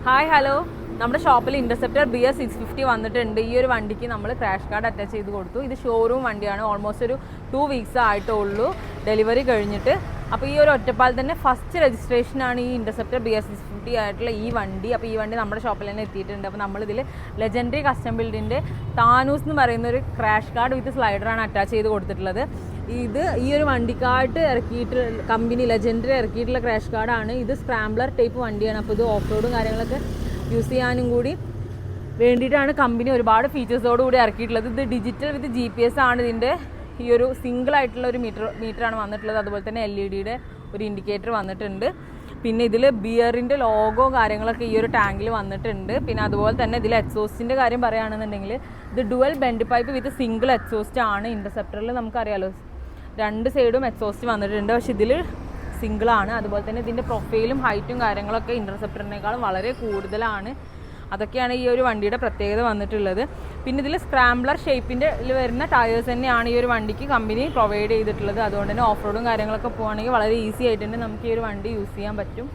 Hi hello, നമ്മുടെ ഷോപ്പിൽ interceptor BS650 വന്നിട്ടുണ്ട്. ഈ ഒരു വണ്ടിക്ക് നമ്മൾ ക്രാഷ് കാർഡ് അറ്റാച്ച് ചെയ്ത് കൊടുത്തു. ഇത് ഷോറൂം വണ്ടിയാണ്. ഓൾമോസ്റ്റ് ഒരു 2 വീക്സ് ആയിട്ടുള്ളൂ ഡെലിവറി കഴിഞ്ഞിട്ട്. അപ്പോൾ ഈ ഒരു ഒറ്റപ്പാൽ തന്നെ ഫസ്റ്റ് രജിസ്ട്രേഷനാണ് ഈ ഇൻ്റർസെപ്റ്റർ BS650 ആയിട്ടുള്ള ഈ വണ്ടി. അപ്പോൾ ഈ വണ്ടി നമ്മുടെ ഷോപ്പിൽ തന്നെ എത്തിയിട്ടുണ്ട്. അപ്പോൾ നമ്മളിതിൽ ലെജൻഡറി കസ്റ്റം ബിൽഡിൻ്റെ താനൂസ് എന്ന് പറയുന്ന ഒരു ക്രാഷ് കാർഡ് വിത്ത് സ്ലൈഡറാണ് അറ്റാച്ച് ചെയ്ത് കൊടുത്തിട്ടുള്ളത്. ഇത് ഈ ഒരു വണ്ടിക്കായിട്ട് ഇറക്കിയിട്ട് കമ്പനി ലെജൻഡറി ഇറക്കിയിട്ടുള്ള ക്രാഷ് കാർഡാണ്. ഇത് സ്ക്രാംബ്ലർ ടൈപ്പ് വണ്ടിയാണ്. അപ്പോൾ ഇത് ഓഫ് റോഡും കാര്യങ്ങളൊക്കെ യൂസ് ചെയ്യാനും കൂടി വേണ്ടിയിട്ടാണ് കമ്പനി ഒരുപാട് ഫീച്ചേഴ്സോട് കൂടി ഇറക്കിയിട്ടുള്ളത്. ഇത് ഡിജിറ്റൽ വിത്ത് GPS ആണ്. ഇതിൻ്റെ ഈ ഒരു സിംഗിൾ ആയിട്ടുള്ള ഒരു മീറ്ററാണ് വന്നിട്ടുള്ളത്. അതുപോലെ തന്നെ LED ഒരു ഇൻഡിക്കേറ്റർ വന്നിട്ടുണ്ട്. പിന്നെ ഇതിൽ ബിയറിൻ്റെ ലോഗോ കാര്യങ്ങളൊക്കെ ഈ ഒരു ടാങ്കിൽ വന്നിട്ടുണ്ട്. പിന്നെ അതുപോലെ തന്നെ ഇതിൽ എക്സോസ്റ്റിൻ്റെ കാര്യം പറയുകയാണെന്നുണ്ടെങ്കിൽ ഇത് ഡുവൽ ബെൻഡ് പൈപ്പ് വിത്ത് സിംഗിൾ എക്സോസ്റ്റ് ആണ്. ഇൻ്റർസെപ്റ്ററിൽ നമുക്കറിയാലോ 2 സൈഡും എക്സോസ്റ്റ് വന്നിട്ടുണ്ട്, പക്ഷേ ഇതിൽ സിംഗിളാണ്. അതുപോലെ തന്നെ ഇതിൻ്റെ പ്രൊഫൈലും ഹൈറ്റും കാര്യങ്ങളൊക്കെ ഇൻ്റർസെപ്റ്ററിനേക്കാളും വളരെ കൂടുതലാണ്. അതൊക്കെയാണ് ഈ ഒരു വണ്ടിയുടെ പ്രത്യേകത വന്നിട്ടുള്ളത്. പിന്നെ ഇതിൽ സ്ക്രാംബ്ലർ ഷേപ്പിൻ്റെ വരുന്ന ടയേഴ്സ് തന്നെയാണ് ഈ ഒരു വണ്ടിക്ക് കമ്പനി പ്രൊവൈഡ് ചെയ്തിട്ടുള്ളത്. അതുകൊണ്ട് തന്നെ ഓഫ് റോഡും കാര്യങ്ങളൊക്കെ പോകുകയാണെങ്കിൽ വളരെ ഈസി ആയിട്ട് തന്നെ നമുക്ക് ഈ ഒരു വണ്ടി യൂസ് ചെയ്യാൻ പറ്റും.